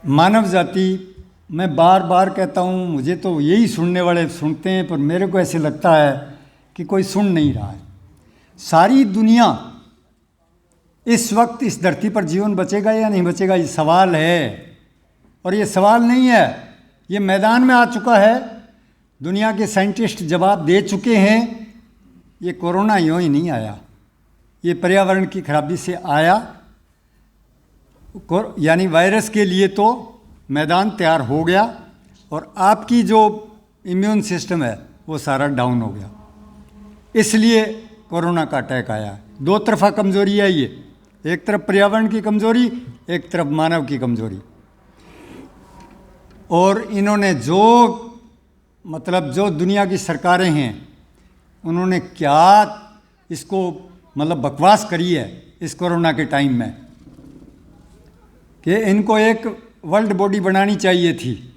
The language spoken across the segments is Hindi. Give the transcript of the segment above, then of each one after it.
मानव जाति, मैं बार बार कहता हूँ, मुझे तो यही सुनने वाले सुनते हैं, पर मेरे को ऐसे लगता है कि कोई सुन नहीं रहा है। सारी दुनिया इस वक्त इस धरती पर जीवन बचेगा या नहीं बचेगा, ये सवाल है। और ये सवाल नहीं है, ये मैदान में आ चुका है। दुनिया के साइंटिस्ट जवाब दे चुके हैं। ये कोरोना यूँ ही नहीं आया, ये पर्यावरण की खराबी से आया। यानी वायरस के लिए तो मैदान तैयार हो गया और आपकी जो इम्यून सिस्टम है वो सारा डाउन हो गया, इसलिए कोरोना का अटैक आया। दो तरफा कमजोरी है ये, एक तरफ पर्यावरण की कमजोरी, एक तरफ मानव की कमजोरी। और इन्होंने जो दुनिया की सरकारें हैं, उन्होंने क्या इसको बकवास करी है इस कोरोना के टाइम में, कि इनको एक वर्ल्ड बॉडी बनानी चाहिए थी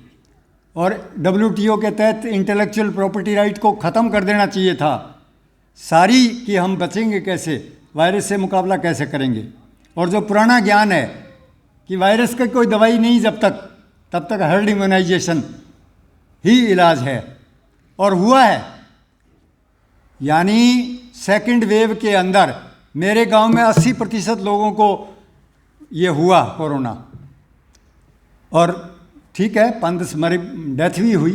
और WTO के तहत इंटेलेक्चुअल प्रॉपर्टी राइट को ख़त्म कर देना चाहिए था सारी, कि हम बचेंगे कैसे, वायरस से मुकाबला कैसे करेंगे। और जो पुराना ज्ञान है कि वायरस का कोई दवाई नहीं तब तक हर्ड इम्यूनाइजेशन ही इलाज है, और हुआ है। यानी सेकंड वेव के अंदर मेरे गांव में 80% लोगों को ये हुआ कोरोना, और ठीक है 5-10 मरी डेथ भी हुई,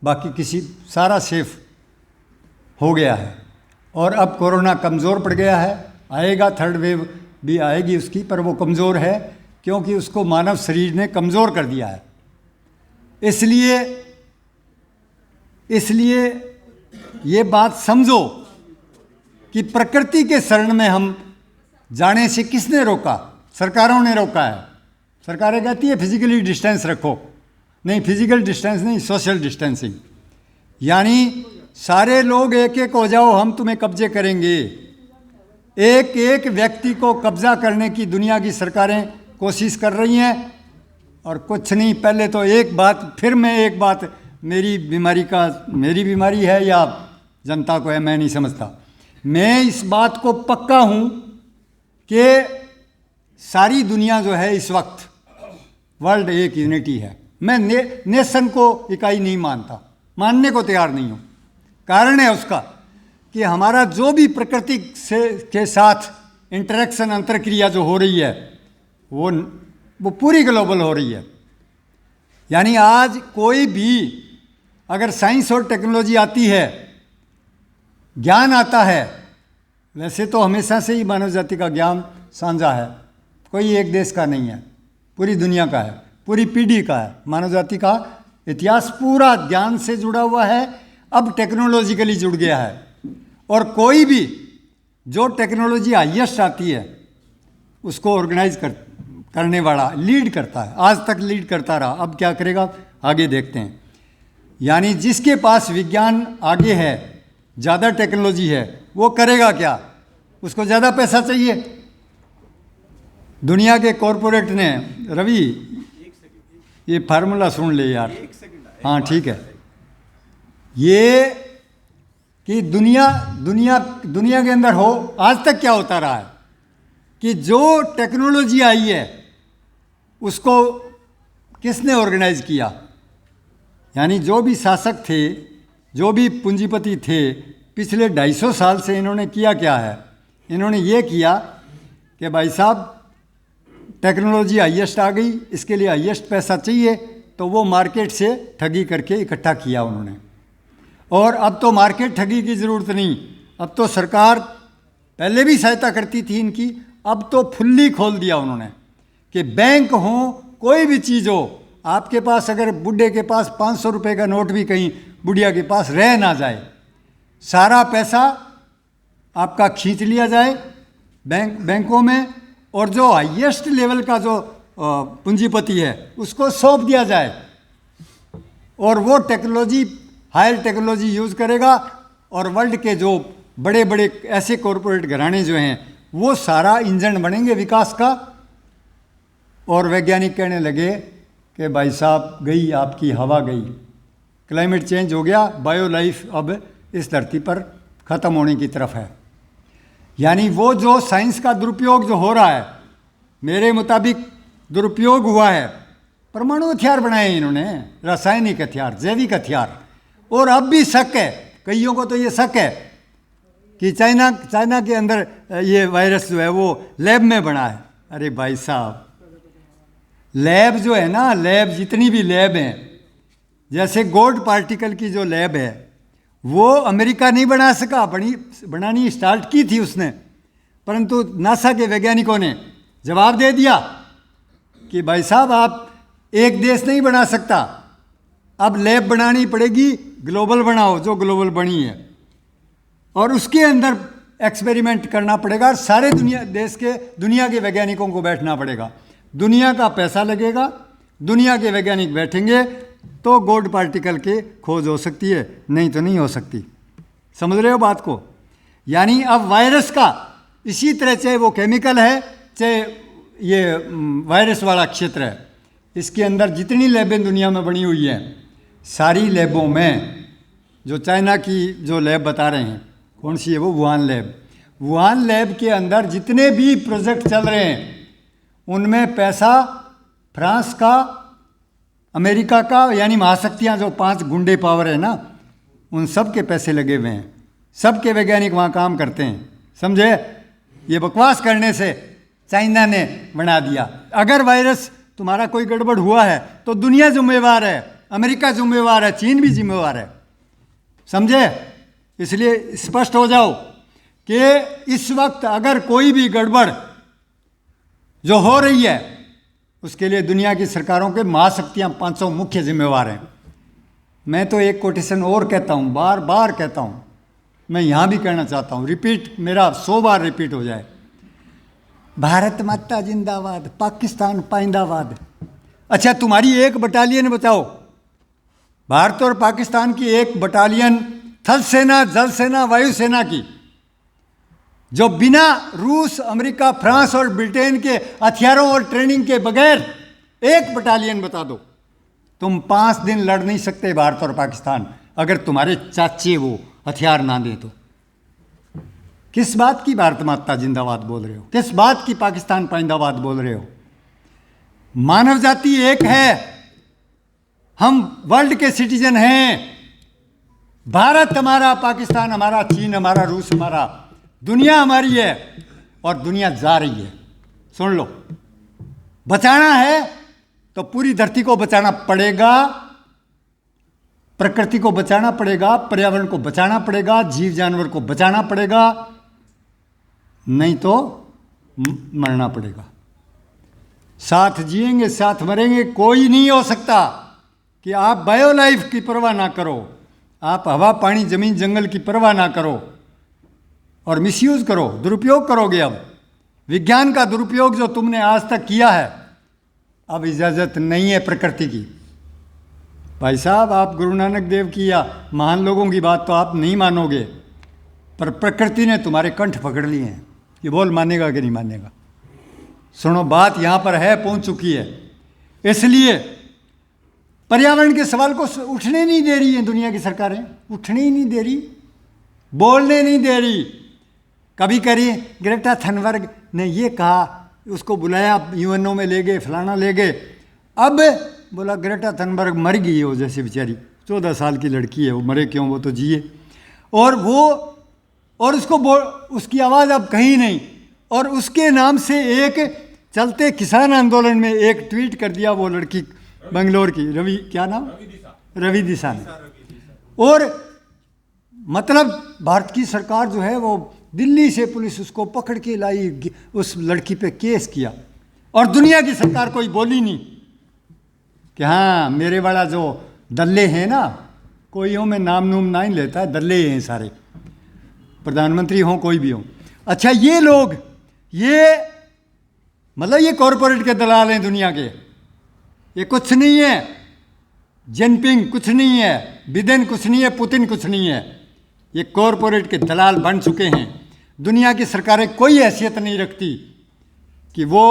बाकी सारा सेफ हो गया है। और अब कोरोना कमज़ोर पड़ गया है, आएगा थर्ड वेव भी आएगी उसकी, पर वो कमज़ोर है क्योंकि उसको मानव शरीर ने कमज़ोर कर दिया है। इसलिए ये बात समझो कि प्रकृति के शरण में हम जाने से किसने रोका? सरकारों ने रोका है। सरकारें कहती है फिजिकली डिस्टेंस रखो, नहीं फिजिकल डिस्टेंस नहीं, सोशल डिस्टेंसिंग। यानी सारे लोग एक एक हो जाओ, हम तुम्हें कब्जे करेंगे। एक एक व्यक्ति को कब्जा करने की दुनिया की सरकारें कोशिश कर रही हैं। और कुछ नहीं, पहले तो एक बात मेरी बीमारी है या जनता को है, मैं नहीं समझता। मैं इस बात को पक्का हूँ कि सारी दुनिया जो है इस वक्त वर्ल्ड एक यूनिटी है। मैं नेशन को इकाई नहीं मानता, मानने को तैयार नहीं हूँ। कारण है उसका कि हमारा जो भी प्रकृति के साथ इंटरेक्शन, अंतरक्रिया जो हो रही है वो पूरी ग्लोबल हो रही है। यानी आज कोई भी अगर साइंस और टेक्नोलॉजी आती है, ज्ञान आता है, वैसे तो हमेशा से ही मानव जाति का ज्ञान साझा है, कोई एक देश का नहीं है, पूरी दुनिया का है, पूरी पीढ़ी का है। मानव जाति का इतिहास पूरा ज्ञान से जुड़ा हुआ है, अब टेक्नोलॉजिकली जुड़ गया है। और कोई भी जो टेक्नोलॉजी हाईएस्ट आती है उसको ऑर्गेनाइज करने वाला लीड करता है, आज तक लीड करता रहा, अब क्या करेगा आगे देखते हैं। यानी जिसके पास विज्ञान आगे है, ज़्यादा टेक्नोलॉजी है, वो करेगा क्या? उसको ज़्यादा पैसा चाहिए। दुनिया के कॉरपोरेट ने, रवि ये फार्मूला सुन ले यार, हाँ ठीक है, ये कि दुनिया के अंदर हो, आज तक क्या होता रहा है कि जो टेक्नोलॉजी आई है उसको किसने ऑर्गेनाइज किया? यानी जो भी शासक थे, जो भी पूंजीपति थे, पिछले 250 साल से इन्होंने किया क्या है? इन्होंने ये किया कि भाई साहब टेक्नोलॉजी हाईएस्ट आ गई, इसके लिए हाईएस्ट पैसा चाहिए, तो वो मार्केट से ठगी करके इकट्ठा किया उन्होंने। और अब तो मार्केट ठगी की ज़रूरत नहीं, अब तो सरकार पहले भी सहायता करती थी इनकी, अब तो फुल्ली खोल दिया उन्होंने कि बैंक हो, कोई भी चीज़ हो, आपके पास अगर बुढ़े के पास 500 रुपये का नोट भी कहीं बुढ़िया के पास रह ना जाए, सारा पैसा आपका खींच लिया जाए बैंकों में, और जो हाईएस्ट लेवल का जो पूंजीपति है उसको सौंप दिया जाए, और वो हायर टेक्नोलॉजी यूज़ करेगा। और वर्ल्ड के जो बड़े बड़े ऐसे कॉरपोरेट घराने जो हैं वो सारा इंजन बनेंगे विकास का। और वैज्ञानिक कहने लगे कि भाई साहब गई आपकी हवा गई, क्लाइमेट चेंज हो गया, बायो लाइफ अब इस धरती पर ख़त्म होने की तरफ है। यानी वो जो साइंस का दुरुपयोग जो हो रहा है, मेरे मुताबिक दुरुपयोग हुआ है परमाणु हथियार बनाए इन्होंने, रासायनिक हथियार, जैविक हथियार। और अब भी शक है, कईयों को तो ये शक है कि चाइना के अंदर ये वायरस जो है वो लैब में बना है। अरे भाई साहब, लैब जो है ना, लैब जितनी भी लैब हैं, जैसे गोल्ड पार्टिकल की जो लैब है वो अमेरिका नहीं बना सका, बनानी स्टार्ट की थी उसने, परंतु नासा के वैज्ञानिकों ने जवाब दे दिया कि भाई साहब आप एक देश नहीं बना सकता, अब लैब बनानी पड़ेगी, ग्लोबल बनाओ, जो ग्लोबल बनी है, और उसके अंदर एक्सपेरिमेंट करना पड़ेगा और सारे दुनिया के वैज्ञानिकों को बैठना पड़ेगा। दुनिया का पैसा लगेगा, दुनिया के वैज्ञानिक बैठेंगे तो गोल्ड पार्टिकल की खोज हो सकती है, नहीं तो नहीं हो सकती। समझ रहे हो बात को? यानी अब वायरस का इसी तरह, चाहे वो केमिकल है चाहे ये वायरस वाला क्षेत्र है, इसके अंदर जितनी लैबें दुनिया में बनी हुई हैं, सारी लैबों में जो चाइना की जो लैब बता रहे हैं, कौन सी है वो? Wuhan lab. वुहान लैब के अंदर जितने भी प्रोजेक्ट चल रहे हैं उनमें पैसा फ्रांस का, अमेरिका का, यानी महाशक्तियाँ जो 5 गुंडे पावर है ना, उन सब के पैसे लगे हुए हैं, सब के वैज्ञानिक वहाँ काम करते हैं। समझे? ये बकवास करने से चाइना ने बना दिया। अगर वायरस तुम्हारा कोई गड़बड़ हुआ है तो दुनिया जिम्मेवार है, अमेरिका जिम्मेवार है, चीन भी जिम्मेवार है। समझे? इसलिए स्पष्ट हो जाओ कि इस वक्त अगर कोई भी गड़बड़ जो हो रही है उसके लिए दुनिया की सरकारों के महाशक्तियाँ 500 मुख्य जिम्मेवार हैं। मैं तो एक कोटेशन और कहता हूँ, बार बार कहता हूँ, मैं यहाँ भी कहना चाहता हूँ, रिपीट, मेरा 100 बार रिपीट हो जाए। भारत माता जिंदाबाद, पाकिस्तान पाइंदाबाद। अच्छा, तुम्हारी एक बटालियन बताओ, भारत और पाकिस्तान की एक बटालियन थल सेना, जल सेना, वायुसेना की, जो बिना रूस, अमेरिका, फ्रांस और ब्रिटेन के हथियारों और ट्रेनिंग के बगैर, एक बटालियन बता दो। तुम 5 दिन लड़ नहीं सकते भारत और पाकिस्तान, अगर तुम्हारे चाचे वो हथियार ना दें तो। किस बात की भारत माता जिंदाबाद बोल रहे हो? किस बात की पाकिस्तान पाइंदाबाद बोल रहे हो? मानव जाति एक है, हम वर्ल्ड के सिटीजन हैं। भारत हमारा, पाकिस्तान हमारा, चीन हमारा, रूस हमारा, दुनिया हमारी है और दुनिया जा रही है। सुन लो, बचाना है तो पूरी धरती को बचाना पड़ेगा, प्रकृति को बचाना पड़ेगा, पर्यावरण को बचाना पड़ेगा, जीव जानवर को बचाना पड़ेगा, नहीं तो मरना पड़ेगा। साथ जिएंगे साथ मरेंगे। कोई नहीं हो सकता कि आप बायो लाइफ की परवाह ना करो, आप हवा पानी जमीन जंगल की परवाह ना करो और मिसयूज करो, दुरुपयोग करोगे। अब विज्ञान का दुरुपयोग जो तुमने आज तक किया है, अब इजाज़त नहीं है प्रकृति की। भाई साहब, आप गुरु नानक देव की या महान लोगों की बात तो आप नहीं मानोगे, पर प्रकृति ने तुम्हारे कंठ पकड़ लिए हैं। ये बोल मानेगा कि नहीं मानेगा? सुनो, बात यहाँ पर है, पहुँच चुकी है। इसलिए पर्यावरण के सवाल को उठने नहीं दे रही है दुनिया की सरकारें, उठने ही नहीं दे रही, बोलने नहीं दे रही। कभी करिए ग्रेटा थनबर्ग ने ये कहा, उसको बुलाया, यूएनओ में ले गए, फलाना ले गए। अब बोला ग्रेटा थनबर्ग मर गई है वो, जैसे बेचारी 14 साल की लड़की है, वो मरे क्यों, वो तो जिए। और उसको उसकी आवाज़ अब कहीं नहीं। और उसके नाम से एक चलते किसान आंदोलन में एक ट्वीट कर दिया वो लड़की बेंगलोर की, क्या नाम, रवि दिशा ने। और मतलब भारत की सरकार जो है वो दिल्ली से पुलिस उसको पकड़ के लाई, उस लड़की पे केस किया, और दुनिया की सरकार कोई बोली नहीं कि हाँ मेरे वाला जो दल्ले हैं ना, कोई हो, मैं नाम नूम नहीं लेता, दल्ले हैं सारे, प्रधानमंत्री हों कोई भी हो। अच्छा, ये लोग, ये मतलब ये कॉरपोरेट के दलाल हैं दुनिया के, ये कुछ नहीं है, जिनपिंग कुछ नहीं है, बिडेन कुछ नहीं है, पुतिन कुछ नहीं है, ये कॉरपोरेट के दलाल बन चुके हैं। दुनिया की सरकारें कोई हैसियत नहीं रखती कि वो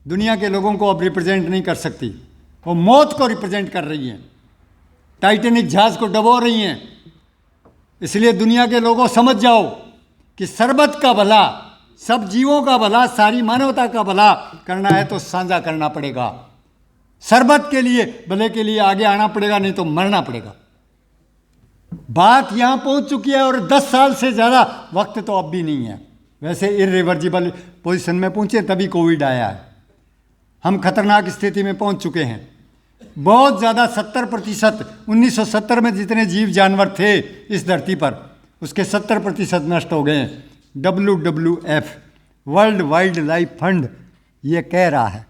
दुनिया के लोगों को अब रिप्रेजेंट नहीं कर सकती, वो मौत को रिप्रेजेंट कर रही हैं, टाइटैनिक जहाज को डबो रही हैं। इसलिए दुनिया के लोगों समझ जाओ कि सरबत का भला, सब जीवों का भला, सारी मानवता का भला करना है तो साझा करना पड़ेगा, शरबत के लिए, भले के लिए आगे आना पड़ेगा, नहीं तो मरना पड़ेगा। बात यहाँ पहुँच चुकी है और 10 साल से ज़्यादा वक्त तो अब भी नहीं है। वैसे इरिवर्जिबल पोजीशन में पहुँचे तभी कोविड आया है। हम खतरनाक स्थिति में पहुँच चुके हैं। बहुत ज़्यादा 70%, 1970 में जितने जीव जानवर थे इस धरती पर, उसके 70% नष्ट हो गए हैं। WWF, world wild life fund, ये कह रहा है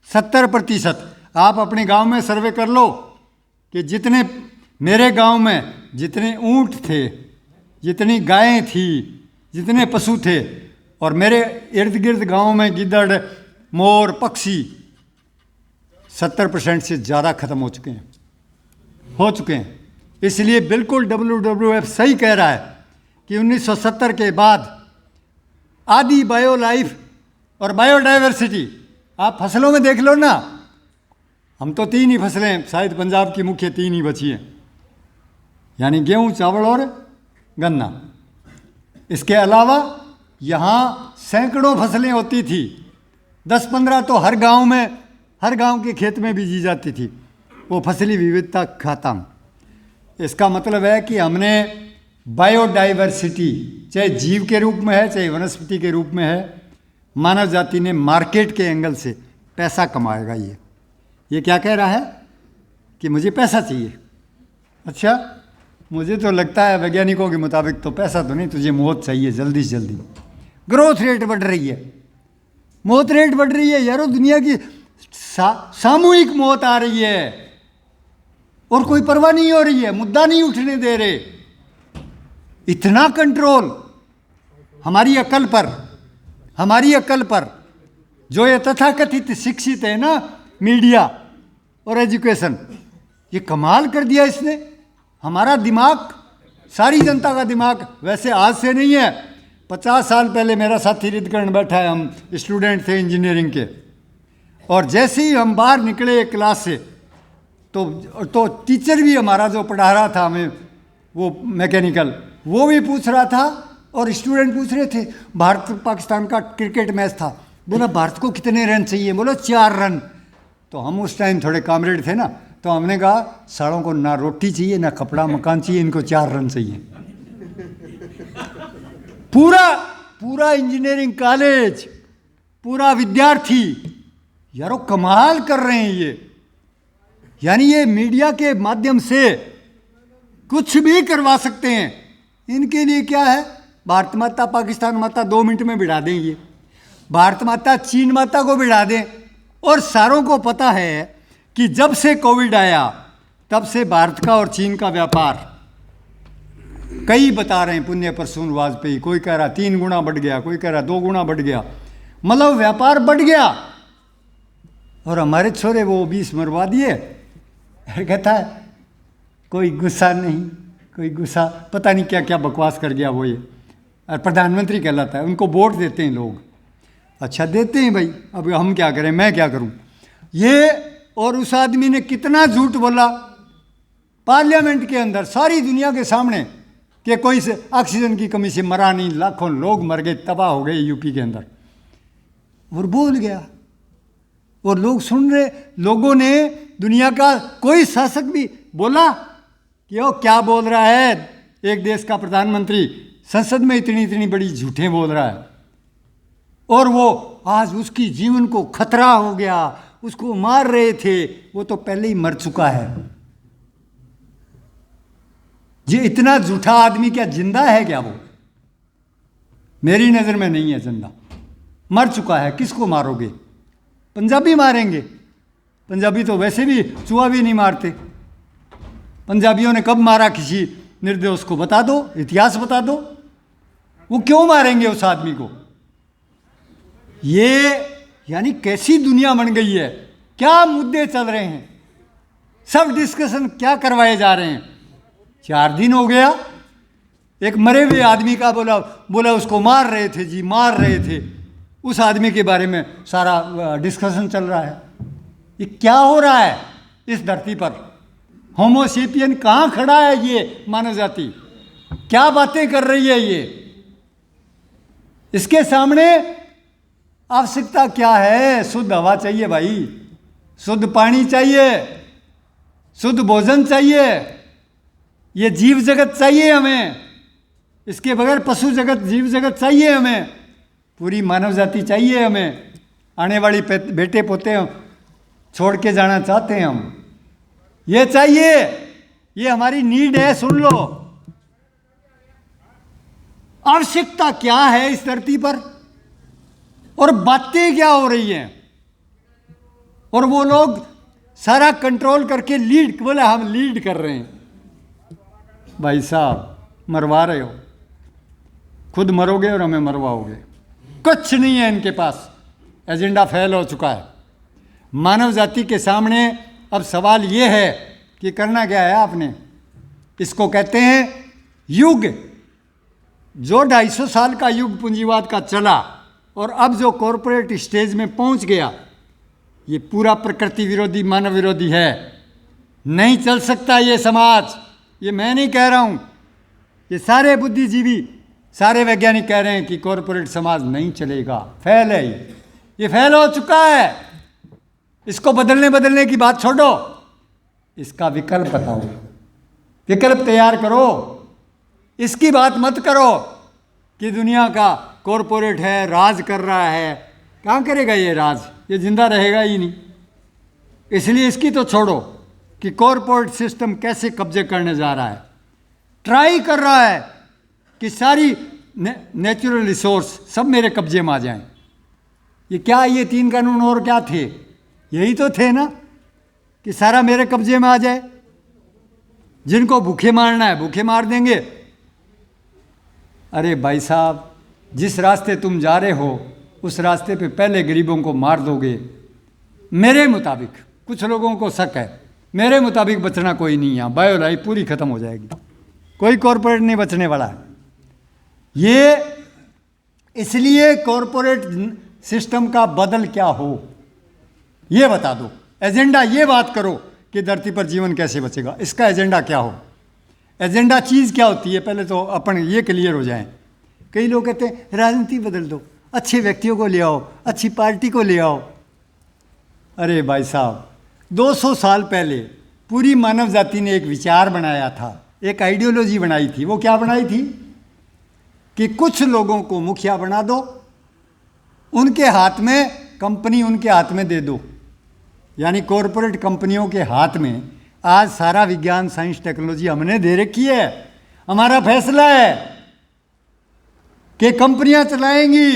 70%। आप अपने गांव में सर्वे कर लो कि जितने मेरे गांव में जितने ऊंट थे, जितनी गायें थी, जितने पशु थे, और मेरे इर्द गिर्द गांव में गिद्दड़, मोर, पक्षी 70% से ज़्यादा खत्म हो चुके हैं। इसलिए बिल्कुल WWF सही कह रहा है कि 1970 के बाद आदि बायो लाइफ और बायोडाइवर्सिटी, आप फसलों में देख लो ना, हम तो 3 ही फसलें शायद पंजाब की मुख्य 3 ही बची हैं, यानी गेहूँ, चावल और गन्ना। इसके अलावा यहाँ सैकड़ों फसलें होती थी, 10-15 तो हर गांव में, हर गांव के खेत में बीजी जाती थी। वो फसली विविधता खत्म। इसका मतलब है कि हमने बायोडाइवर्सिटी, चाहे जीव के रूप में है चाहे वनस्पति के रूप में है, मानव जाति ने मार्केट के एंगल से पैसा कमाएगा। ये क्या कह रहा है कि मुझे पैसा चाहिए। अच्छा, मुझे तो लगता है वैज्ञानिकों के मुताबिक तो पैसा तो नहीं, तुझे मौत चाहिए जल्दी से जल्दी। ग्रोथ रेट बढ़ रही है, मौत रेट बढ़ रही है यारो, दुनिया की सामूहिक मौत आ रही है और कोई परवाह नहीं हो रही है, मुद्दा नहीं उठने दे रहे। इतना कंट्रोल हमारी अकल पर, जो ये तथाकथित शिक्षित है ना, मीडिया और एजुकेशन, ये कमाल कर दिया इसने। हमारा दिमाग, सारी जनता का दिमाग, वैसे आज से नहीं है, 50 साल पहले मेरा साथी हृदकर्ण बैठा है, हम स्टूडेंट थे इंजीनियरिंग के, और जैसे ही हम बाहर निकले क्लास से तो टीचर भी हमारा जो पढ़ा रहा था हमें, वो मैकेनिकल, वो भी पूछ रहा था और स्टूडेंट पूछ रहे थे। भारत पाकिस्तान का क्रिकेट मैच था, बोला भारत को कितने रन चाहिए, बोलो 4 रन। तो हम उस टाइम थोड़े कॉमरेड थे ना, तो हमने कहा सालों को ना रोटी चाहिए ना कपड़ा मकान चाहिए, इनको 4 रन चाहिए। पूरा इंजीनियरिंग कॉलेज, पूरा विद्यार्थी यारो कमाल कर रहे हैं ये। यानी ये मीडिया के माध्यम से कुछ भी करवा सकते हैं। इनके लिए क्या है, भारत माता पाकिस्तान माता 2 मिनट में बिठा देंगे, भारत माता चीन माता को बिठा दें। और सारों को पता है कि जब से कोविड आया तब से भारत का और चीन का व्यापार, कई बता रहे हैं, पुण्य प्रसून वाजपेयी, कोई कह रहा 3 गुना बढ़ गया, कोई कह रहा 2 गुना बढ़ गया, मतलब व्यापार बढ़ गया। और हमारे छोरे वो 20 मरवा दिए। कहता है कोई गुस्सा नहीं, कोई गुस्सा, पता नहीं क्या क्या बकवास कर गया वो, ये और प्रधानमंत्री कहलाता है, उनको वोट देते हैं लोग। अच्छा देते हैं भाई, अब हम क्या करें, मैं क्या करूं। ये और उस आदमी ने कितना झूठ बोला पार्लियामेंट के अंदर, सारी दुनिया के सामने, कि कोई से ऑक्सीजन की कमी से मरा नहीं, लाखों लोग मर गए, तबाह हो गए यूपी के अंदर, और बोल गया। और लोग सुन रहे, लोगों ने, दुनिया का कोई शासक भी बोला कि वो क्या बोल रहा है, एक देश का प्रधानमंत्री संसद में इतनी बड़ी झूठें बोल रहा है, और वो आज उसकी जीवन को खतरा हो गया, उसको मार रहे थे, वो तो पहले ही मर चुका है। ये इतना झूठा आदमी क्या जिंदा है क्या? वो मेरी नज़र में नहीं है जिंदा, मर चुका है। किसको मारोगे? पंजाबी मारेंगे। पंजाबी तो वैसे भी चूहा भी नहीं मारते। पंजाबियों ने कब मारा किसी निर्दोष को? बता दो, इतिहास बता दो। वो क्यों मारेंगे उस आदमी को? ये यानी कैसी दुनिया बन गई है? क्या मुद्दे चल रहे हैं? सब डिस्कशन क्या करवाए जा रहे हैं? 4 दिन हो गया, एक मरे हुए आदमी का बोला उसको मार रहे थे जी, मार रहे थे। उस आदमी के बारे में सारा डिस्कशन चल रहा है। ये क्या हो रहा है इस धरती पर? होमोसेपियन कहाँ खड़ा है? ये मानव जाति क्या बातें कर रही है? ये इसके सामने आवश्यकता क्या है? शुद्ध हवा चाहिए भाई, शुद्ध पानी चाहिए, शुद्ध भोजन चाहिए, ये जीव जगत चाहिए हमें, इसके बगैर पशु जगत जीव जगत चाहिए हमें, पूरी मानव जाति चाहिए हमें। आने वाली बेटे पोते छोड़ के जाना चाहते हैं हम, ये चाहिए, ये हमारी नीड है। सुन लो, आवश्यकता क्या है इस धरती पर और बातें क्या हो रही हैं, और वो लोग सारा कंट्रोल करके लीड, बोले हम लीड कर रहे हैं। भाई साहब, मरवा रहे हो, खुद मरोगे और हमें मरवाओगे। कुछ नहीं है इनके पास, एजेंडा फेल हो चुका है। मानव जाति के सामने अब सवाल ये है कि करना क्या है आपने। इसको कहते हैं युग, जो 250 साल का युग पूंजीवाद का चला और अब जो कॉरपोरेट स्टेज में पहुंच गया, ये पूरा प्रकृति विरोधी, मानव विरोधी है। नहीं चल सकता ये समाज। ये मैं नहीं कह रहा हूं, ये सारे बुद्धिजीवी, सारे वैज्ञानिक कह रहे हैं कि कॉरपोरेट समाज नहीं चलेगा, फेल है ये फेल हो चुका है। इसको बदलने की बात छोड़ो, इसका विकल्प बताओ, विकल्प तैयार करो। इसकी बात मत करो कि दुनिया का कॉरपोरेट है, राज कर रहा है। कहाँ करेगा ये राज, ये जिंदा रहेगा ही नहीं। इसलिए इसकी तो छोड़ो कि कॉरपोरेट सिस्टम कैसे कब्जे करने जा रहा है। ट्राई कर रहा है कि सारी नेचुरल रिसोर्स सब मेरे कब्जे में आ जाएं। ये क्या, ये 3 कानून और क्या थे? यही तो थे ना कि सारा मेरे कब्जे में आ जाए। जिनको भूखे मारना है भूखे मार देंगे। अरे भाई साहब, जिस रास्ते तुम जा रहे हो उस रास्ते पे पहले गरीबों को मार दोगे। मेरे मुताबिक, कुछ लोगों को शक है, मेरे मुताबिक बचना कोई नहीं। यहाँ बायोलाइफ पूरी खत्म हो जाएगी, कोई कॉरपोरेट नहीं बचने वाला है। ये इसलिए कॉरपोरेट सिस्टम का बदल क्या हो, ये बता दो। एजेंडा ये बात करो कि धरती पर जीवन कैसे बचेगा, इसका एजेंडा क्या हो। एजेंडा चीज़ क्या होती है, पहले तो अपन ये क्लियर हो जाएं। कई लोग कहते हैं राजनीति बदल दो, अच्छे व्यक्तियों को ले आओ, अच्छी पार्टी को ले आओ। अरे भाई साहब, 200 साल पहले पूरी मानव जाति ने एक विचार बनाया था, एक आइडियोलॉजी बनाई थी। वो क्या बनाई थी कि कुछ लोगों को मुखिया बना दो, उनके हाथ में कंपनी, उनके हाथ में दे दो। यानी कॉरपोरेट कंपनियों के हाथ में आज सारा विज्ञान, साइंस, टेक्नोलॉजी हमने दे रखी है। हमारा फैसला है कि कंपनियां चलाएंगी,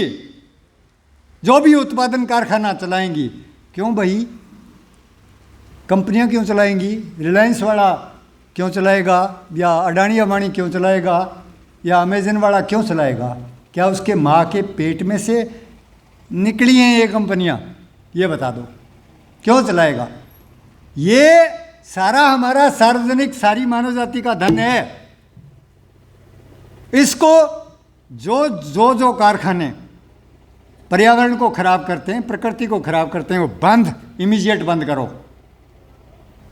जो भी उत्पादन कारखाना चलाएंगी। क्यों भाई, कंपनियां क्यों चलाएंगी? रिलायंस वाला क्यों चलाएगा, या अडानी अंबानी क्यों चलाएगा, या अमेजन वाला क्यों चलाएगा? क्या उसके माँ के पेट में से निकली हैं ये कंपनियां? ये बता दो, क्यों चलाएगा? ये सारा हमारा सार्वजनिक, सारी मानव जाति का धन है। इसको जो कारखाने पर्यावरण को खराब करते हैं, प्रकृति को खराब करते हैं, वो बंद, इमीडिएट बंद करो।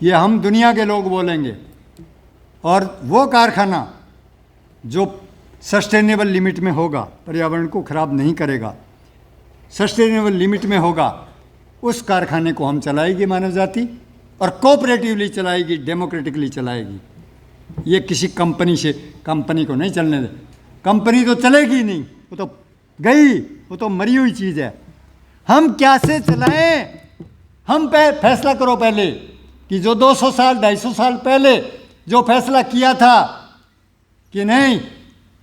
ये हम दुनिया के लोग बोलेंगे। और वो कारखाना जो सस्टेनेबल लिमिट में होगा, पर्यावरण को खराब नहीं करेगा, सस्टेनेबल लिमिट में होगा, उस कारखाने को हम चलाएगी मानव जाति, और कोऑपरेटिवली चलाएगी, डेमोक्रेटिकली चलाएगी। ये किसी कंपनी को नहीं चलने दे। कंपनी तो चलेगी नहीं, वो तो गई, वो तो मरी हुई चीज़ है। हम कैसे चलाएं? हम फैसला करो पहले कि जो 200 साल 250 साल पहले जो फैसला किया था कि नहीं,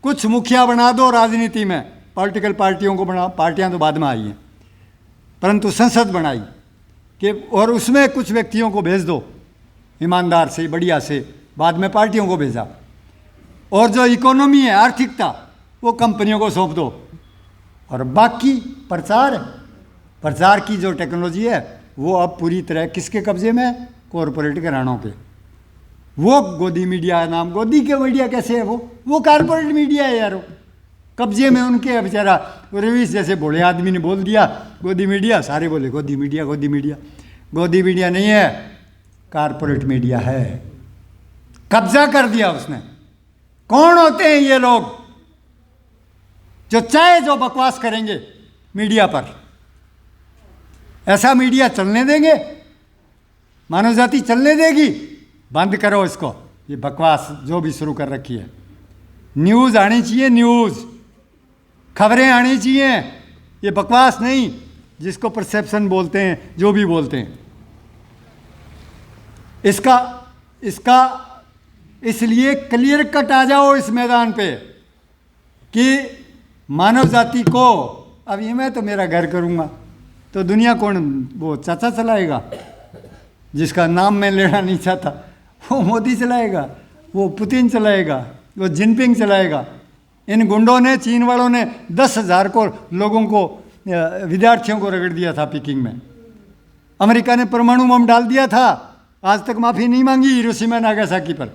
कुछ मुखिया बना दो राजनीति में, पॉलिटिकल पार्टियों को बना, पार्टियां तो बाद में आई हैं, परंतु संसद बनाई कि, और उसमें कुछ व्यक्तियों को भेज दो ईमानदार से, बढ़िया से, बाद में पार्टियों को भेजा। और जो इकोनॉमी है, आर्थिकता, वो कंपनियों को सौंप दो। और बाकी प्रचार की जो टेक्नोलॉजी है वो अब पूरी तरह किसके कब्जे में है? कॉरपोरेट घरानों के। वो गोदी मीडिया नाम, गोदी के मीडिया कैसे है? वो कॉरपोरेट मीडिया है यार, वो कब्जे में उनके है। बेचारा रवीश जैसे बूढ़े आदमी ने बोल दिया गोदी मीडिया, सारे बोले गोदी मीडिया, गोदी मीडिया। गोदी मीडिया नहीं है, कॉरपोरेट मीडिया है। कब्जा कर दिया उसने। कौन होते हैं ये लोग जो चाहे जो बकवास करेंगे मीडिया पर? ऐसा मीडिया चलने देंगे? मानव जाति चलने देगी? बंद करो इसको, ये बकवास जो भी शुरू कर रखी है। न्यूज़ आनी चाहिए, न्यूज़, खबरें आनी चाहिए, ये बकवास नहीं जिसको परसेप्शन बोलते हैं, जो भी बोलते हैं। इसका इसलिए क्लियर कट आ जाओ इस मैदान पे कि मानव जाति को, अब ये मैं तो मेरा घर करूँगा तो दुनिया कौन, वो चाचा चलाएगा जिसका नाम मैं लेना नहीं चाहता, वो मोदी चलाएगा, वो पुतिन चलाएगा, वो जिनपिंग चलाएगा। इन गुंडों ने, चीन वालों ने 10,000 को लोगों को, विद्यार्थियों को रगड़ दिया था पीकिंग में। अमेरिका ने परमाणु बम डाल दिया था, आज तक माफ़ी नहीं मांगी हिरोशिमा नागासाकी पर।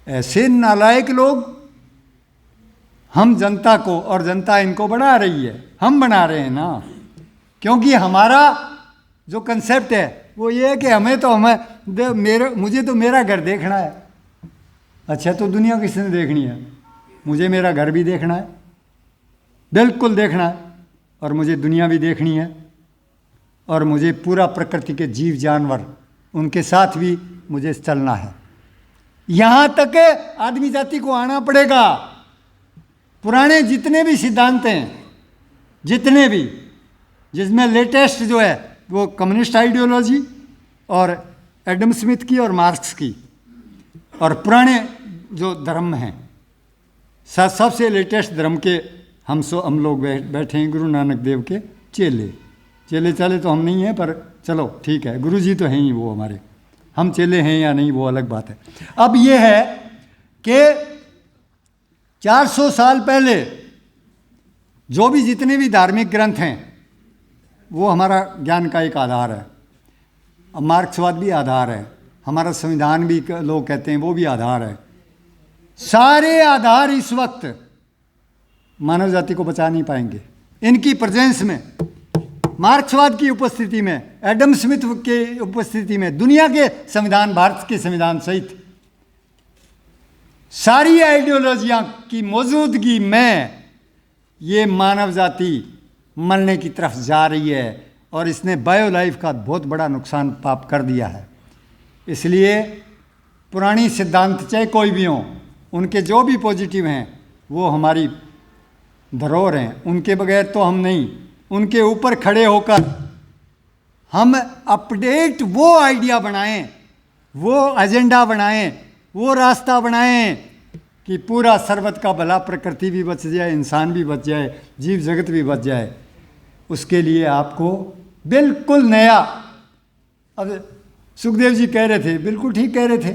ऐसे नालायक लोग हम जनता को, और जनता इनको बना रही है, हम बना रहे हैं ना, क्योंकि हमारा जो कंसेप्ट है वो ये है कि मुझे तो मेरा घर देखना है। अच्छा, तो दुनिया किसने देखनी है? मुझे मेरा घर भी देखना है, बिल्कुल देखना है, और मुझे दुनिया भी देखनी है, और मुझे पूरा प्रकृति के जीव जानवर, उनके साथ भी मुझे चलना है। यहाँ तक आदमी जाति को आना पड़ेगा। पुराने जितने भी सिद्धांत हैं, जितने भी, जिसमें लेटेस्ट जो है वो कम्युनिस्ट आइडियोलॉजी और एडम स्मिथ की और मार्क्स की, और पुराने जो धर्म हैं, सबसे लेटेस्ट धर्म के हम लोग बैठे हैं गुरु नानक देव के चेले चाले तो हम नहीं हैं, पर चलो ठीक है, गुरु जी तो हैं ही वो हमारे, हम चेले हैं या नहीं वो अलग बात है। अब ये है कि 400 साल पहले जो भी जितने भी धार्मिक ग्रंथ हैं वो हमारा ज्ञान का एक आधार है। अब मार्क्सवाद भी आधार है, हमारा संविधान भी लोग कहते हैं वो भी आधार है। सारे आधार इस वक्त मानव जाति को बचा नहीं पाएंगे इनकी प्रेजेंस में, मार्क्सवाद की उपस्थिति में, एडम स्मिथ के उपस्थिति में, दुनिया के संविधान, भारत के संविधान सहित सारी आइडियोलॉजियां की मौजूदगी में ये मानव जाति मरने की तरफ जा रही है, और इसने बायो लाइफ का बहुत बड़ा नुकसान पाप कर दिया है। इसलिए पुरानी सिद्धांत चाहे कोई भी हों, उनके जो भी पॉजिटिव हैं वो हमारी धरोहर हैं, उनके बगैर तो हम नहीं। उनके ऊपर खड़े होकर हम अपडेट वो आइडिया बनाएं, वो एजेंडा बनाएं, वो रास्ता बनाएं कि पूरा सर्वत का भला, प्रकृति भी बच जाए, इंसान भी बच जाए, जीव जगत भी बच जाए। उसके लिए आपको बिल्कुल नया, अब सुखदेव जी कह रहे थे, बिल्कुल ठीक कह रहे थे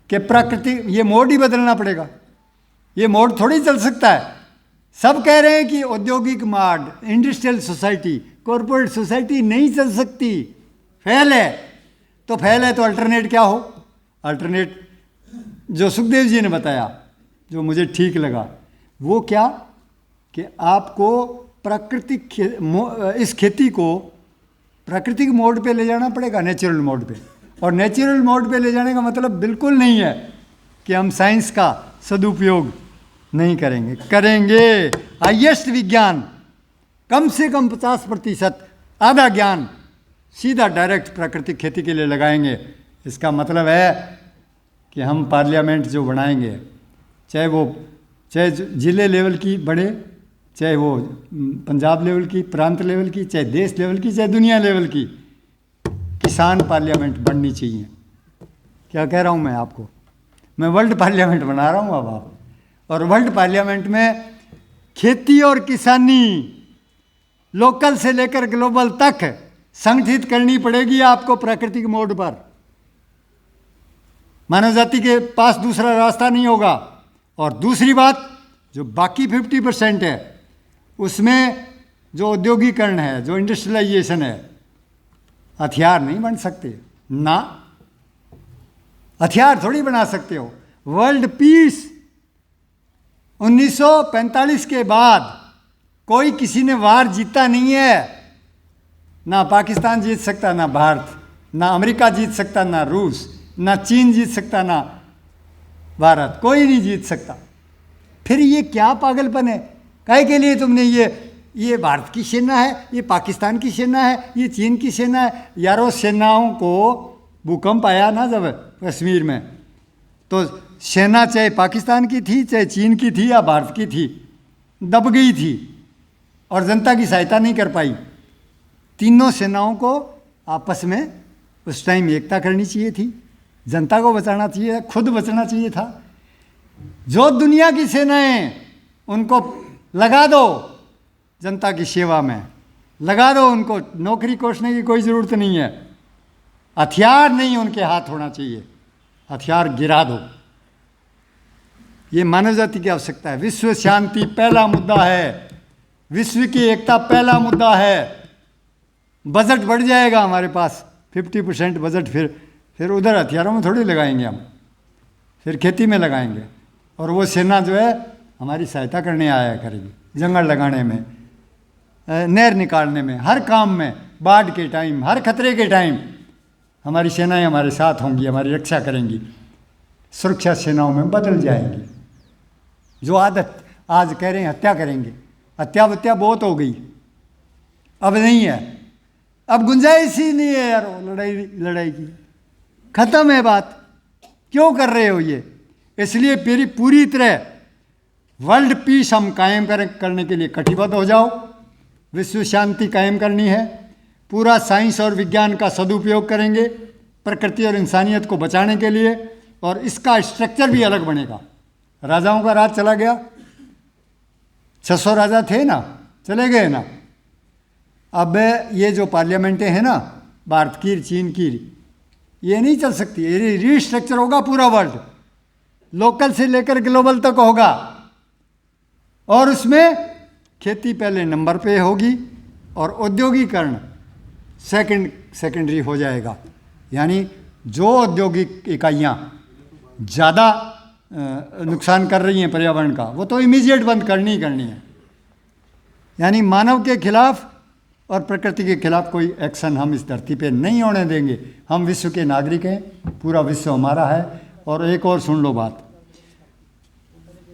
कि प्रकृति, ये मोड ही बदलना पड़ेगा, ये मोड थोड़ी चल सकता है। सब कह रहे हैं कि औद्योगिक mode, industrial society, corporate society नहीं चल सकती, फेल है। तो फेल है तो अल्टरनेट क्या हो? अल्टरनेट जो सुखदेव जी ने बताया, जो मुझे ठीक लगा, वो क्या कि आपको प्राकृतिक इस खेती को प्राकृतिक मोड पे ले जाना पड़ेगा, नेचुरल मोड पे। और नेचुरल मोड पे ले जाने का मतलब बिल्कुल नहीं है कि हम साइंस का सदुपयोग नहीं करेंगे, करेंगे। हाईएस्ट विज्ञान, कम से कम 50%, आधा ज्ञान सीधा डायरेक्ट प्राकृतिक खेती के लिए लगाएंगे। इसका मतलब है कि हम पार्लियामेंट जो बनाएंगे, चाहे जिले लेवल की बढ़े, चाहे वो पंजाब लेवल की, प्रांत लेवल की, चाहे देश लेवल की, चाहे दुनिया लेवल की, किसान पार्लियामेंट बननी चाहिए। क्या कह रहा हूँ मैं आपको? मैं वर्ल्ड पार्लियामेंट बना रहा हूँ अब आप, और वर्ल्ड पार्लियामेंट में खेती और किसानी लोकल से लेकर ग्लोबल तक संगठित करनी पड़ेगी आपको प्राकृतिक मोड पर। मानव जाति के पास दूसरा रास्ता नहीं होगा। और दूसरी बात, जो बाकी 50% है उसमें जो औद्योगिकरण है, जो इंडस्ट्रियलाइजेशन है, हथियार नहीं बन सकते ना, हथियार थोड़ी बना सकते हो। वर्ल्ड पीस 1945 के बाद कोई किसी ने वार जीता नहीं है। ना पाकिस्तान जीत सकता, ना भारत, ना अमेरिका जीत सकता, ना रूस, ना चीन जीत सकता, ना भारत, कोई नहीं जीत सकता। फिर ये क्या पागलपन है? काहे के लिए तुमने ये ये भारत की सेना है, ये पाकिस्तान की सेना है, ये चीन की सेना है। यारो सेनाओं को भूकंप आया ना जब कश्मीर में, तो सेना चाहे पाकिस्तान की थी, चाहे चीन की थी या भारत की थी, दब गई थी और जनता की सहायता नहीं कर पाई। तीनों सेनाओं को आपस में उस टाइम एकता करनी चाहिए थी, जनता को बचाना चाहिए, खुद बचना चाहिए था। जो दुनिया की सेनाएं, उनको लगा दो जनता की सेवा में, लगा दो, उनको नौकरी कोसने की कोई ज़रूरत नहीं है। हथियार नहीं उनके हाथ होना चाहिए, हथियार गिरा दो। ये मानव जाति की आवश्यकता है। विश्व शांति पहला मुद्दा है, विश्व की एकता पहला मुद्दा है। बजट बढ़ जाएगा हमारे पास 50% बजट, फिर उधर हथियारों में थोड़ी लगाएंगे हम, फिर खेती में लगाएंगे। और वो सेना जो है हमारी सहायता करने आया करेगी, जंगल लगाने में, नहर निकालने में, हर काम में, बाढ़ के टाइम, हर खतरे के टाइम हमारी सेनाएं हमारे साथ होंगी, हमारी रक्षा करेंगी। सुरक्षा सेनाओं में बदल जाएंगी। जो आदत आज कह रहे हैं हत्या करेंगे, हत्या वत्या बहुत हो गई, अब नहीं है, अब गुंजाइश ही नहीं है यार लड़ाई की, खत्म है बात। क्यों कर रहे हो ये? इसलिए पूरी तरह वर्ल्ड पीस हम कायम करने के लिए कटिबद्ध हो जाओ। विश्व शांति कायम करनी है। पूरा साइंस और विज्ञान का सदुपयोग करेंगे प्रकृति और इंसानियत को बचाने के लिए, और इसका स्ट्रक्चर भी अलग बनेगा। राजाओं का राज चला गया, 600 राजा थे ना, चले गए ना। अब ये जो पार्लियामेंटें हैं ना, भारत की, चीन की, ये नहीं चल सकती। ये रीस्ट्रक्चर होगा पूरा वर्ल्ड, लोकल से लेकर ग्लोबल तक होगा, और उसमें खेती पहले नंबर पे होगी और औद्योगिकरण सेकेंडरी हो जाएगा। यानी जो औद्योगिक इकाइयाँ ज़्यादा नुकसान कर रही हैं पर्यावरण का, वो तो इमीडिएट बंद करनी ही करनी है। यानी मानव के खिलाफ और प्रकृति के खिलाफ कोई एक्शन हम इस धरती पे नहीं होने देंगे। हम विश्व के नागरिक हैं, पूरा विश्व हमारा है। और एक और सुन लो बात,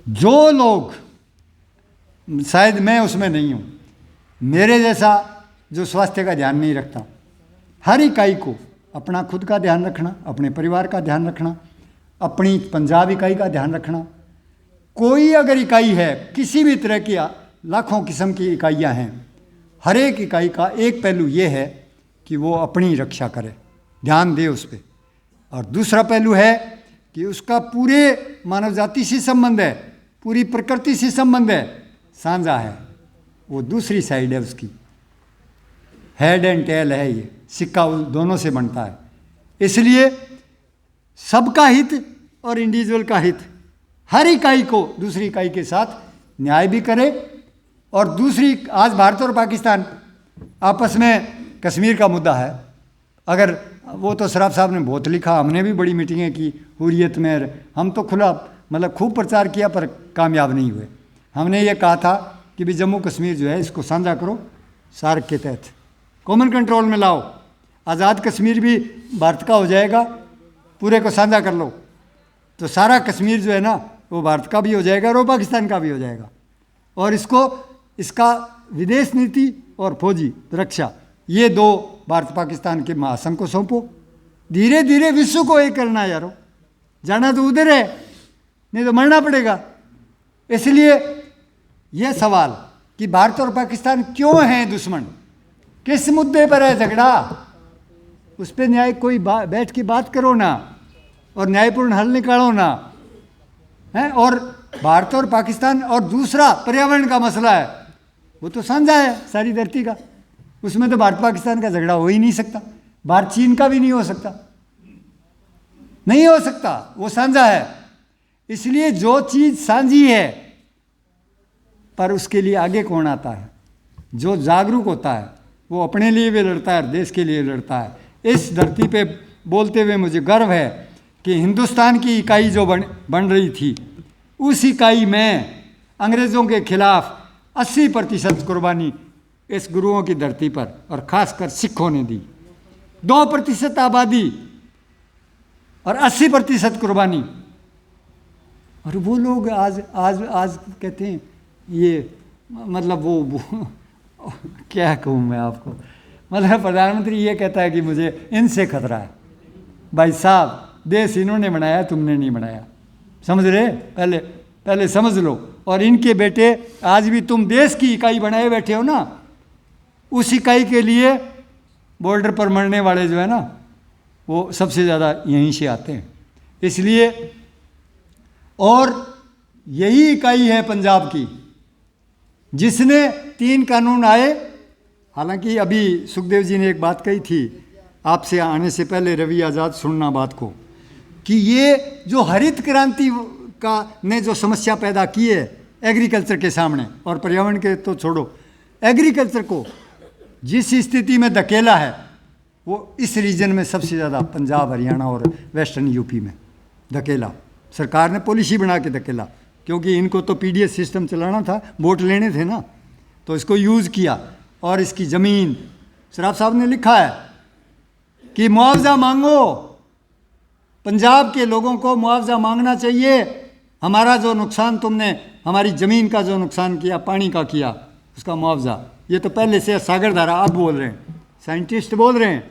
जो लोग, शायद मैं उसमें नहीं हूँ, मेरे जैसा जो स्वास्थ्य का ध्यान नहीं रखता, हर इकाई को अपना खुद का ध्यान रखना, अपने परिवार का ध्यान रखना, अपनी पंजाब इकाई का ध्यान रखना। कोई अगर इकाई है, किसी भी तरह की, लाखों किस्म की इकाइयाँ हैं, हर एक इकाई का एक पहलू ये है कि वो अपनी रक्षा करे, ध्यान दे उस पर। और दूसरा पहलू है कि उसका पूरे मानव जाति से संबंध है, पूरी प्रकृति से संबंध है, साझा है। वो दूसरी साइड है उसकी, हेड एंड टेल है। ये सिक्का दोनों से बनता है। इसलिए सबका हित और इंडिविजुअल का हित, हर इकाई को दूसरी इकाई के साथ न्याय भी करे। और दूसरी, आज भारत और पाकिस्तान आपस में कश्मीर का मुद्दा है। अगर वो तो शराफ साहब ने बहुत लिखा, हमने भी बड़ी मीटिंगें की हुर्रियत में, हम तो खुला मतलब खूब प्रचार किया पर कामयाब नहीं हुए। हमने ये कहा था कि भी जम्मू कश्मीर जो है इसको साझा करो, सार्क के तहत कॉमन कंट्रोल में लाओ। आज़ाद कश्मीर भी भारत का हो जाएगा, पूरे को साझा कर लो, तो सारा कश्मीर जो है ना वो भारत का भी हो जाएगा और वो पाकिस्तान का भी हो जाएगा। और इसका विदेश नीति और फौजी रक्षा, ये दो भारत पाकिस्तान के महासंघ को सौंपो। धीरे धीरे विश्व को एक करना है यारो, जाना तो उधर है, नहीं तो मरना पड़ेगा। इसलिए यह सवाल कि भारत और पाकिस्तान क्यों हैं दुश्मन, किस मुद्दे पर है झगड़ा, उस पर न्याय कोई बैठ के बात करो ना और न्यायपूर्ण हल निकालो ना, है। और भारत और पाकिस्तान, और दूसरा पर्यावरण का मसला है, वो तो साझा है सारी धरती का, उसमें तो भारत पाकिस्तान का झगड़ा हो ही नहीं सकता, भारत चीन का भी नहीं हो सकता, नहीं हो सकता, वो साझा है। इसलिए जो चीज़ साझी है, पर उसके लिए आगे कौन आता है? जो जागरूक होता है वो अपने लिए भी लड़ता है और देश के लिए लड़ता है। इस धरती पे बोलते हुए मुझे गर्व है कि हिंदुस्तान की इकाई जो बन रही थी, उस इकाई में अंग्रेज़ों के खिलाफ 80% कुर्बानी इस गुरुओं की धरती पर और ख़ासकर सिखों ने दी। 2% आबादी और 80% कुर्बानी। और वो लोग आज कहते हैं ये मतलब वो क्या कहूँ मैं आपको, मतलब प्रधानमंत्री ये कहता है कि मुझे इनसे खतरा है। भाई साहब, देश इन्होंने बनाया, तुमने नहीं बनाया, समझ रहे? पहले समझ लो। और इनके बेटे आज भी तुम देश की इकाई बनाए बैठे हो ना, उस इकाई के लिए बॉर्डर पर मरने वाले जो है ना, वो सबसे ज़्यादा यहीं से आते हैं। इसलिए, और यही इकाई है पंजाब की जिसने 3 कानून आए। हालांकि अभी सुखदेव जी ने एक बात कही थी आपसे आने से पहले, रवि आज़ाद, सुनना बात को, कि ये जो हरित क्रांति का ने जो समस्या पैदा की है एग्रीकल्चर के सामने, और पर्यावरण के तो छोड़ो, एग्रीकल्चर को जिस स्थिति में धकेला है, वो इस रीजन में सबसे ज़्यादा पंजाब, हरियाणा और वेस्टर्न यूपी में धकेला। सरकार ने पॉलिसी बना के धकेला, क्योंकि इनको तो पीडीएस सिस्टम चलाना था, वोट लेने थे ना, तो इसको यूज़ किया। और इसकी ज़मीन, सराफ साहब ने लिखा है कि मुआवजा मांगो, पंजाब के लोगों को मुआवजा मांगना चाहिए। हमारा जो नुकसान तुमने हमारी ज़मीन का जो नुकसान किया, पानी का किया, उसका मुआवजा। ये तो पहले से सागर धारा अब बोल रहे हैं, साइंटिस्ट बोल रहे हैं।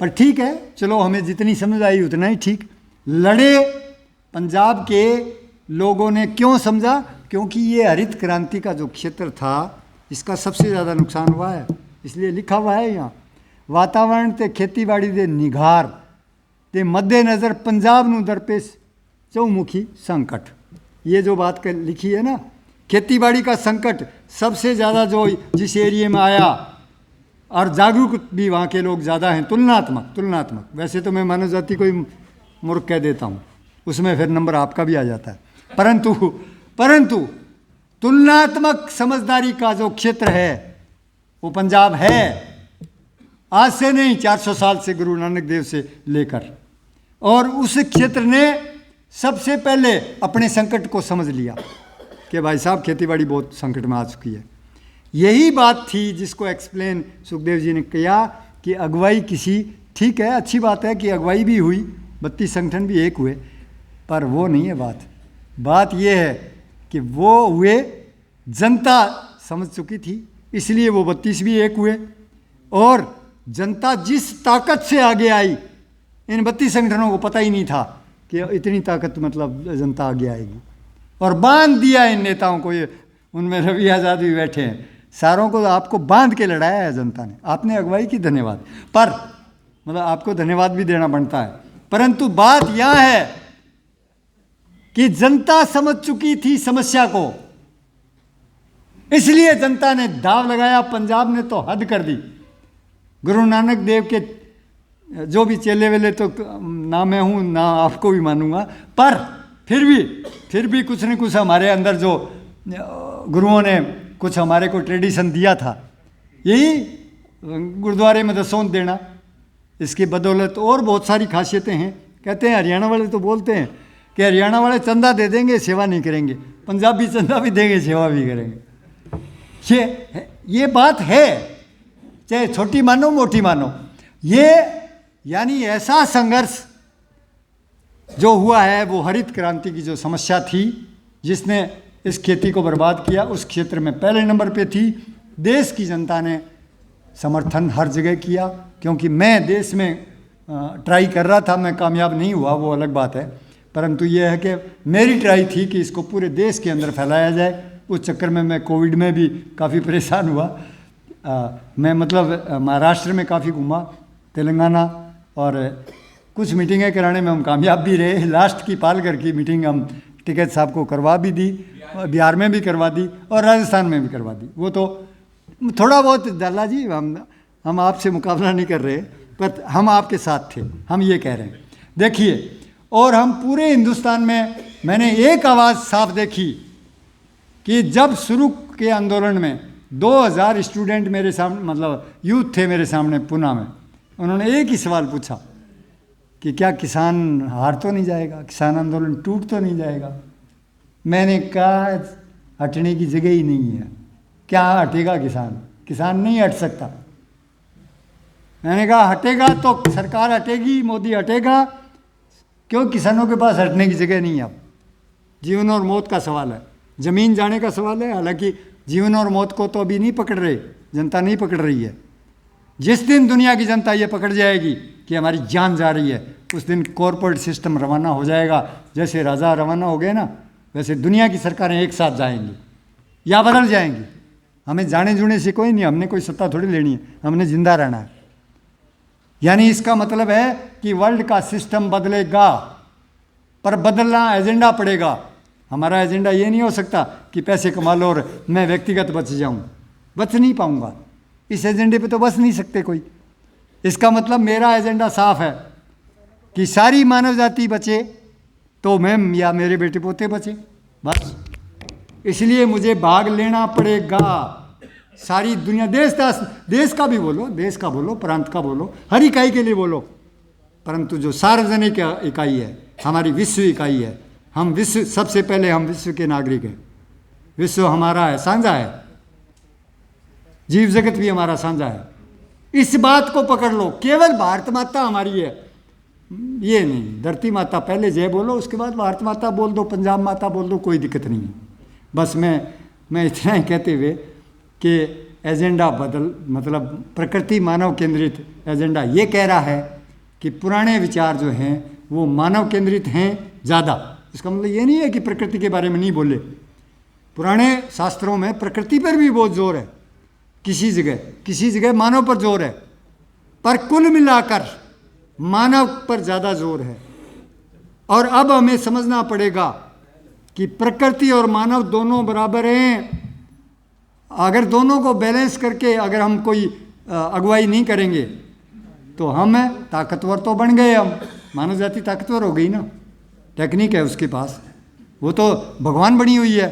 पर ठीक है, चलो, हमें जितनी समझ आई उतना ही ठीक। लड़े पंजाब के लोगों ने, क्यों समझा? क्योंकि ये हरित क्रांति का जो क्षेत्र था, इसका सबसे ज़्यादा नुकसान हुआ है। इसलिए लिखा हुआ है यहाँ, वातावरण ते खेतीबाड़ी दे निघार ते मद्देनज़र पंजाब नूं दरपेश चौमुखी संकट। ये जो बात लिखी है ना, खेतीबाड़ी का संकट सबसे ज़्यादा जो जिस एरिया में आया, और जागरूक भी वहाँ के लोग ज़्यादा हैं, तुलनात्मक। वैसे तो मैं मानव जाति को ही मूर्ख कह देता हूँ, उसमें फिर नंबर आपका भी आ जाता है। परंतु तुलनात्मक समझदारी का जो क्षेत्र है वो पंजाब है। आज से नहीं, 400 साल से, गुरु नानक देव से लेकर। और उस क्षेत्र ने सबसे पहले अपने संकट को समझ लिया कि भाई साहब, खेतीबाड़ी बहुत संकट में आ चुकी है। यही बात थी जिसको एक्सप्लेन सुखदेव जी ने किया कि अगुवाई किसी, ठीक है, अच्छी बात है कि अगुवाई भी हुई, 32 संगठन भी एक हुए, पर वो नहीं है बात ये है कि वो हुए, जनता समझ चुकी थी, इसलिए वो 32 भी एक हुए। और जनता जिस ताकत से आगे आई, इन 32 संगठनों को पता ही नहीं था कि इतनी ताकत, मतलब जनता आगे आएगी। और बांध दिया इन नेताओं को, ये उनमें रवि आज़ाद भी बैठे हैं, सारों को आपको बांध के लड़ाया है जनता ने। आपने अगुवाई की, धन्यवाद। पर मतलब आपको धन्यवाद भी देना बनता है। परंतु बात यह है कि जनता समझ चुकी थी समस्या को, इसलिए जनता ने दाव लगाया। पंजाब ने तो हद कर दी। गुरु नानक देव के जो भी चेले वेले, तो ना मैं हूँ ना आपको भी मानूंगा, पर फिर भी कुछ न कुछ हमारे अंदर जो गुरुओं ने कुछ हमारे को ट्रेडिशन दिया था, यही गुरुद्वारे में दसौंध देना, इसकी बदौलत और बहुत सारी खासियतें हैं। कहते हैं, हरियाणा वाले तो बोलते हैं कि हरियाणा वाले चंदा दे देंगे, सेवा नहीं करेंगे, पंजाबी चंदा भी देंगे, सेवा भी करेंगे। ये बात है, चाहे छोटी मानो मोटी मानो। ये यानी ऐसा संघर्ष जो हुआ है, वो हरित क्रांति की जो समस्या थी जिसने इस खेती को बर्बाद किया, उस क्षेत्र में पहले नंबर पे थी। देश की जनता ने समर्थन हर जगह किया, क्योंकि मैं देश में ट्राई कर रहा था, मैं कामयाब नहीं हुआ, वो अलग बात है। परंतु ये है कि मेरी ट्राई थी कि इसको पूरे देश के अंदर फैलाया जाए। उस चक्कर में मैं कोविड में भी काफ़ी परेशान हुआ। मैं मतलब महाराष्ट्र में काफ़ी घूमा, तेलंगाना, और कुछ मीटिंगें कराने में हम कामयाब भी रहे। लास्ट की पालघर की मीटिंग हम टिकैत साहब को करवा भी दी, बिहार में भी करवा दी और राजस्थान में भी करवा दी। वो तो थोड़ा बहुत, दल्ला जी, हम आपसे मुकाबला नहीं कर रहे, पर हम आपके साथ थे, हम ये कह रहे हैं। देखिए, और हम पूरे हिंदुस्तान में, मैंने एक आवाज़ साफ देखी कि जब शुरू के आंदोलन में 2000 स्टूडेंट मेरे सामने, मतलब यूथ थे मेरे सामने पुणे में, उन्होंने एक ही सवाल पूछा कि क्या किसान हार तो नहीं जाएगा, किसान आंदोलन टूट तो नहीं जाएगा। मैंने कहा, हटने की जगह ही नहीं है। क्या हटेगा किसान? किसान नहीं हट सकता। मैंने कहा, हटेगा तो सरकार हटेगी, मोदी हटेगा, क्यों? किसानों के पास हटने की जगह नहीं है। अब जीवन और मौत का सवाल है। ज़मीन जाने का सवाल है। हालांकि जीवन और मौत को तो अभी नहीं पकड़ रहे, जनता नहीं पकड़ रही है। जिस दिन दुनिया की जनता ये पकड़ जाएगी कि हमारी जान जा रही है, उस दिन कॉरपोरेट सिस्टम रवाना हो जाएगा। जैसे राजा रवाना हो गए ना, वैसे दुनिया की सरकारें एक साथ जाएंगी या बदल जाएंगी। हमें जाने जुने से कोई नहीं, हमने कोई सत्ता थोड़ी लेनी है, हमने जिंदा रहना है। यानी इसका मतलब है कि वर्ल्ड का सिस्टम बदलेगा, पर बदलना एजेंडा पड़ेगा। हमारा एजेंडा ये नहीं हो सकता कि पैसे कमा लो और मैं व्यक्तिगत बच जाऊं, बच नहीं पाऊंगा। इस एजेंडे पे तो बच नहीं सकते कोई। इसका मतलब मेरा एजेंडा साफ है कि सारी मानव जाति बचे तो मैं या मेरे बेटे पोते बचे, बस। इसलिए मुझे भाग लेना पड़ेगा। सारी दुनिया, देश का भी बोलो, देश का बोलो, प्रांत का बोलो, हर इकाई के लिए बोलो, परंतु जो सार्वजनिक इकाई है, हमारी विश्व इकाई है। हम विश्व, सबसे पहले हम विश्व के नागरिक हैं। विश्व हमारा है, साझा है। जीव जगत भी हमारा साझा है। इस बात को पकड़ लो। केवल भारत माता हमारी है ये नहीं, धरती माता पहले जय बोलो, उसके बाद भारत माता बोल दो, पंजाब माता बोल दो, कोई दिक्कत नहीं है। बस मैं इतना ही कहते हुए कि एजेंडा बदल, मतलब प्रकृति मानव केंद्रित एजेंडा ये कह रहा है कि पुराने विचार जो हैं वो मानव केंद्रित हैं ज़्यादा। इसका मतलब ये नहीं है कि प्रकृति के बारे में नहीं बोले। पुराने शास्त्रों में प्रकृति पर भी बहुत जोर है, किसी जगह मानव पर जोर है, पर कुल मिलाकर मानव पर ज़्यादा जोर है। और अब हमें समझना पड़ेगा कि प्रकृति और मानव दोनों बराबर हैं। अगर दोनों को बैलेंस करके अगर हम कोई अगुवाई नहीं करेंगे तो हम ताकतवर तो बन गए, हम मानव जाति ताकतवर हो गई ना। टेक्निक है उसके पास, वो तो भगवान बनी हुई है।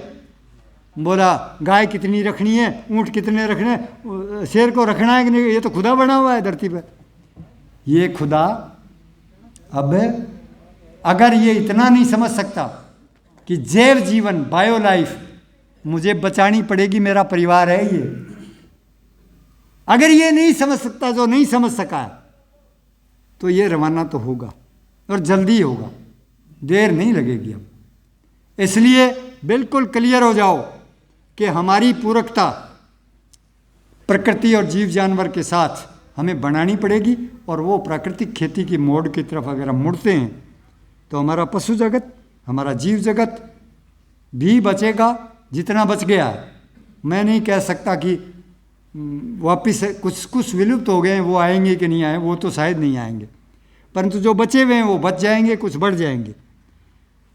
बोला गाय कितनी रखनी है, ऊँट कितने रखने हैं, शेर को रखना है कि नहीं, ये तो खुदा बना हुआ है धरती पर। ये खुदा अब अगर ये इतना नहीं समझ सकता कि जैव जीवन, बायो लाइफ मुझे बचानी पड़ेगी, मेरा परिवार है ये, अगर ये नहीं समझ सकता, जो नहीं समझ सका है, तो ये रवाना तो होगा और जल्दी होगा, देर नहीं लगेगी अब। इसलिए बिल्कुल क्लियर हो जाओ कि हमारी पूरकता प्रकृति और जीव जानवर के साथ हमें बनानी पड़ेगी। और वो प्राकृतिक खेती की मोड़ की तरफ अगर हम मुड़ते हैं तो हमारा पशु जगत, हमारा जीव जगत भी बचेगा जितना बच गया है। मैं नहीं कह सकता कि वापिस कुछ विलुप्त हो गए हैं, वो आएंगे कि नहीं आए, वो तो शायद नहीं आएंगे, परंतु जो बचे हुए हैं वो बच जाएंगे, कुछ बढ़ जाएंगे।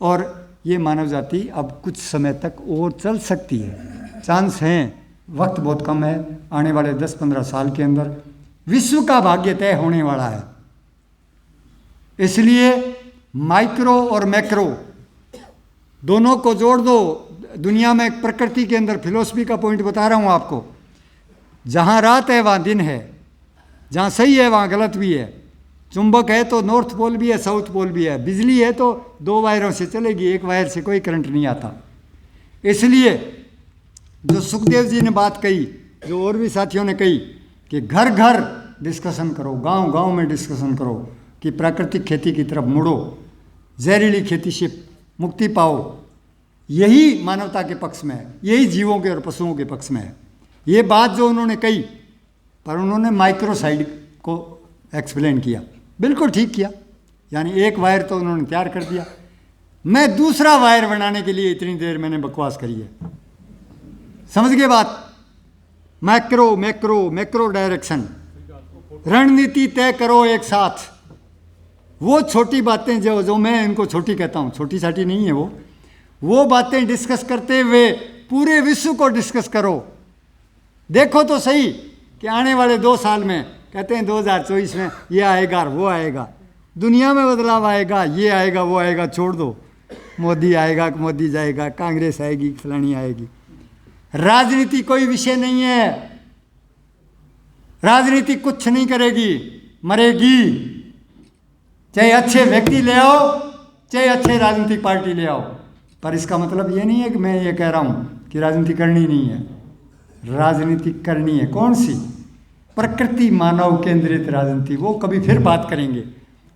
और ये मानव जाति अब कुछ समय तक और चल सकती है, चांस हैं, वक्त बहुत कम है। आने वाले 10-15 साल के अंदर विश्व का भाग्य तय होने वाला है। इसलिए माइक्रो और मैक्रो दोनों को जोड़ दो। दुनिया में प्रकृति के अंदर फिलॉसफी का पॉइंट बता रहा हूँ आपको, जहाँ रात है वहाँ दिन है, जहाँ सही है वहाँ गलत भी है, चुंबक है तो नॉर्थ पोल भी है, साउथ पोल भी है, बिजली है तो 2 वायरों से चलेगी, एक वायर से कोई करंट नहीं आता। इसलिए जो सुखदेव जी ने बात कही, जो और भी साथियों ने कही कि घर घर डिस्कशन करो, गांव गांव में डिस्कशन करो कि प्राकृतिक खेती की तरफ मुड़ो, जहरीली खेती से मुक्ति पाओ, यही मानवता के पक्ष में है, यही जीवों के और पशुओं के पक्ष में है। ये बात जो उन्होंने कही, पर उन्होंने माइक्रो साइड को एक्सप्लेन किया, बिल्कुल ठीक किया। यानी एक वायर तो उन्होंने तैयार कर दिया, मैं दूसरा वायर बनाने के लिए इतनी देर मैंने बकवास करी है। समझ गए बात? मैक्रो मैक्रो मैक्रो डायरेक्शन, रणनीति तय करो एक साथ। वो छोटी बातें जो मैं इनको छोटी कहता हूँ, छोटी छाटी नहीं है वो बातें डिस्कस करते हुए पूरे विश्व को डिस्कस करो। देखो तो सही कि आने वाले 2 साल में, कहते हैं 2024 में ये आएगा वो आएगा, दुनिया में बदलाव आएगा, ये आएगा वो आएगा, छोड़ दो, मोदी आएगा मोदी जाएगा, कांग्रेस आएगी फलानी आएगी। राजनीति कोई विषय नहीं है, राजनीति कुछ नहीं करेगी, मरेगी। चाहे अच्छे व्यक्ति ले आओ, चाहे अच्छे राजनीतिक पार्टी ले आओ, पर इसका मतलब ये नहीं है कि मैं ये कह रहा हूँ कि राजनीति करनी नहीं है। राजनीति करनी है। कौन सी? प्रकृति मानव केंद्रित राजनीति। वो कभी फिर बात करेंगे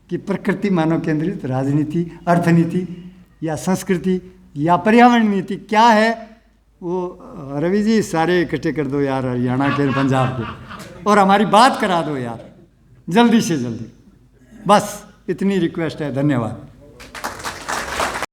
कि प्रकृति मानव केंद्रित राजनीति, अर्थनीति या संस्कृति या पर्यावरण नीति क्या है, वो रवि जी सारे इकट्ठे कर दो यार, हरियाणा के, पंजाब के, और हमारी बात करा दो यार, जल्दी से जल्दी। बस इतनी रिक्वेस्ट है। धन्यवाद।